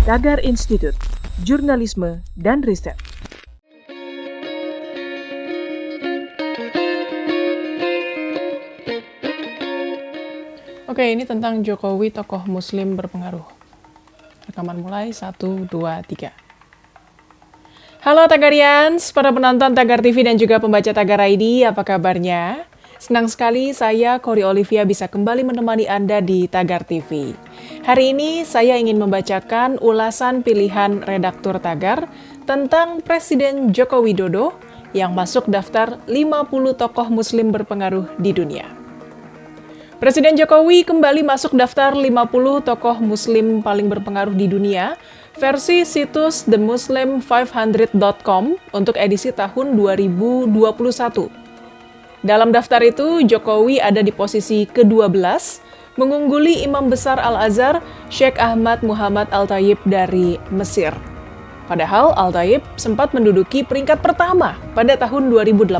Tagar Institute, Jurnalisme dan Riset. Oke, ini tentang Jokowi, tokoh muslim berpengaruh. Rekaman mulai, 1, 2, 3. Halo Tagarians, para penonton Tagar TV dan juga pembaca Tagar ID, apa kabarnya? Senang sekali saya, Kori Olivia, bisa kembali menemani Anda di Tagar TV. Hari ini saya ingin membacakan ulasan pilihan redaktur Tagar tentang Presiden Joko Widodo yang masuk daftar 50 tokoh muslim berpengaruh di dunia. Presiden Jokowi kembali masuk daftar 50 tokoh muslim paling berpengaruh di dunia versi situs themuslim500.com untuk edisi tahun 2021. Dalam daftar itu, Jokowi ada di posisi ke-12, mengungguli Imam Besar Al-Azhar, Sheikh Ahmad Muhammad Al-Thayyib dari Mesir. Padahal Al-Thayyib sempat menduduki peringkat pertama pada tahun 2018.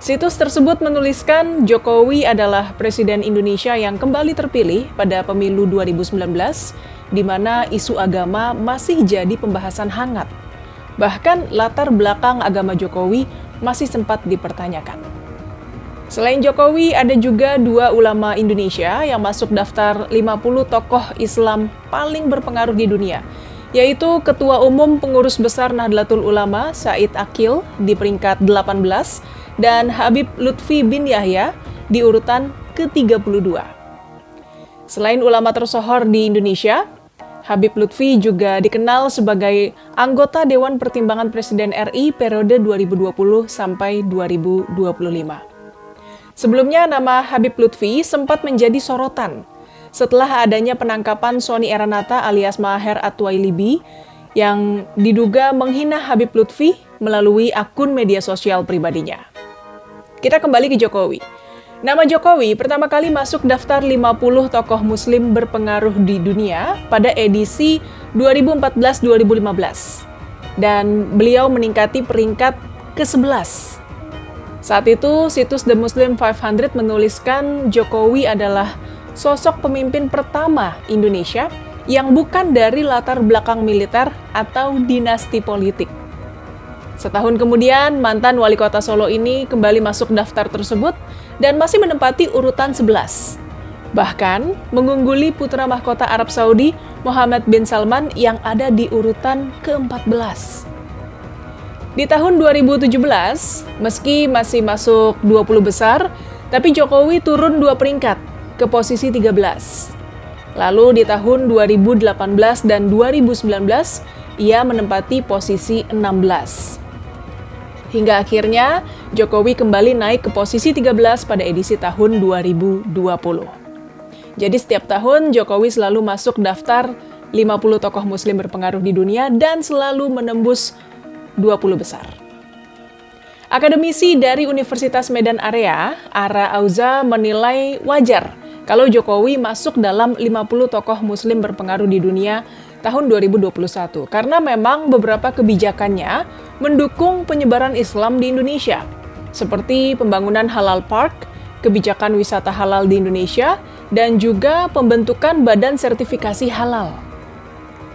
Situs tersebut menuliskan Jokowi adalah Presiden Indonesia yang kembali terpilih pada pemilu 2019, di mana isu agama masih jadi pembahasan hangat. Bahkan latar belakang agama Jokowi masih sempat dipertanyakan. Selain Jokowi, ada juga 2 ulama Indonesia yang masuk daftar 50 tokoh Islam paling berpengaruh di dunia, yaitu Ketua Umum Pengurus Besar Nahdlatul Ulama Said Aqil di peringkat 18, dan Habib Lutfi bin Yahya di urutan ke-32. Selain ulama tersohor di Indonesia, Habib Lutfi juga dikenal sebagai anggota Dewan Pertimbangan Presiden RI periode 2020 sampai 2025. Sebelumnya nama Habib Lutfi sempat menjadi sorotan setelah adanya penangkapan Sony Eranata alias Maher At-Twailibi yang diduga menghina Habib Lutfi melalui akun media sosial pribadinya. Kita kembali ke Jokowi. Nama Jokowi pertama kali masuk daftar 50 tokoh muslim berpengaruh di dunia pada edisi 2014-2015. Dan beliau meningkati peringkat ke-11. Saat itu, situs The Muslim 500 menuliskan Jokowi adalah sosok pemimpin pertama Indonesia yang bukan dari latar belakang militer atau dinasti politik. Setahun kemudian, mantan wali kota Solo ini kembali masuk daftar tersebut dan masih menempati urutan 11. Bahkan, mengungguli putra mahkota Arab Saudi, Mohammed bin Salman yang ada di urutan ke-14. Di tahun 2017, meski masih masuk 20 besar, tapi Jokowi turun 2 peringkat ke posisi 13. Lalu di tahun 2018 dan 2019, ia menempati posisi 16. Hingga akhirnya, Jokowi kembali naik ke posisi 13 pada edisi tahun 2020. Jadi setiap tahun, Jokowi selalu masuk daftar 50 tokoh muslim berpengaruh di dunia dan selalu menembus 20 besar. Akademisi dari Universitas Medan Area, Ara Auza, menilai wajar kalau Jokowi masuk dalam 50 tokoh muslim berpengaruh di dunia tahun 2021, karena memang beberapa kebijakannya mendukung penyebaran Islam di Indonesia, seperti pembangunan halal park, kebijakan wisata halal di Indonesia, dan juga pembentukan badan sertifikasi halal.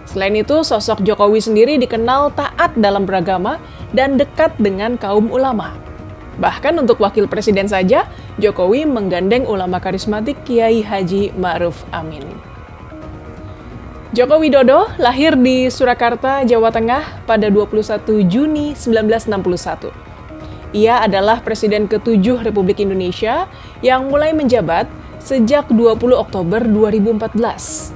Selain itu, sosok Jokowi sendiri dikenal taat dalam beragama dan dekat dengan kaum ulama. Bahkan untuk wakil presiden saja, Jokowi menggandeng ulama karismatik Kiai Haji Ma'ruf Amin. Joko Widodo lahir di Surakarta, Jawa Tengah pada 21 Juni 1961. Ia adalah Presiden ke-7 Republik Indonesia yang mulai menjabat sejak 20 Oktober 2014.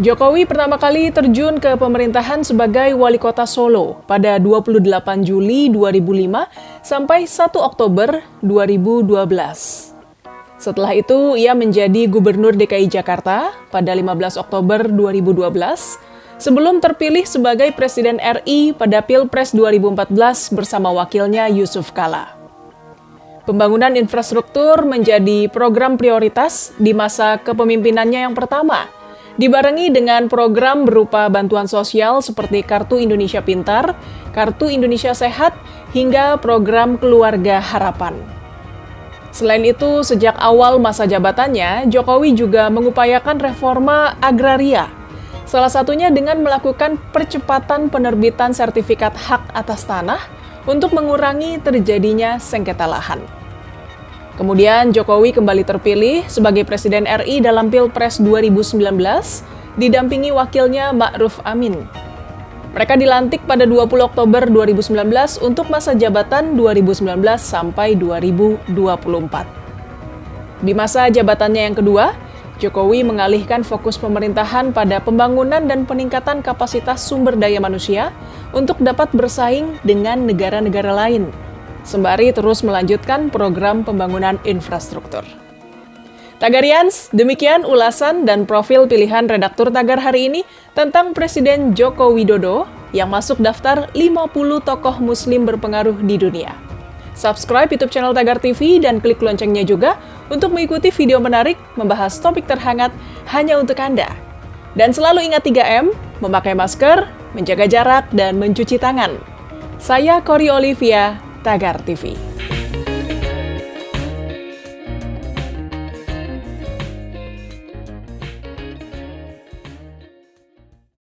Jokowi pertama kali terjun ke pemerintahan sebagai Wali Kota Solo pada 28 Juli 2005 sampai 1 Oktober 2012. Setelah itu, ia menjadi Gubernur DKI Jakarta pada 15 Oktober 2012, sebelum terpilih sebagai Presiden RI pada Pilpres 2014 bersama wakilnya Yusuf Kala. Pembangunan infrastruktur menjadi program prioritas di masa kepemimpinannya yang pertama, dibarengi dengan program berupa bantuan sosial seperti Kartu Indonesia Pintar, Kartu Indonesia Sehat, hingga program Keluarga Harapan. Selain itu, sejak awal masa jabatannya, Jokowi juga mengupayakan reforma agraria, Salah satunya dengan melakukan percepatan penerbitan sertifikat hak atas tanah untuk mengurangi terjadinya sengketa lahan. Kemudian Jokowi kembali terpilih sebagai Presiden RI dalam Pilpres 2019, didampingi wakilnya Ma'ruf Amin. Mereka dilantik pada 20 Oktober 2019 untuk masa jabatan 2019 sampai 2024. Di masa jabatannya yang kedua, Jokowi mengalihkan fokus pemerintahan pada pembangunan dan peningkatan kapasitas sumber daya manusia untuk dapat bersaing dengan negara-negara lain, sembari terus melanjutkan program pembangunan infrastruktur. Tagarians, demikian ulasan dan profil pilihan redaktur Tagar hari ini tentang Presiden Joko Widodo yang masuk daftar 50 tokoh muslim berpengaruh di dunia. Subscribe YouTube channel Tagar TV dan klik loncengnya juga untuk mengikuti video menarik membahas topik terhangat hanya untuk Anda. Dan selalu ingat 3M, memakai masker, menjaga jarak, dan mencuci tangan. Saya Kori Olivia, Tagar TV.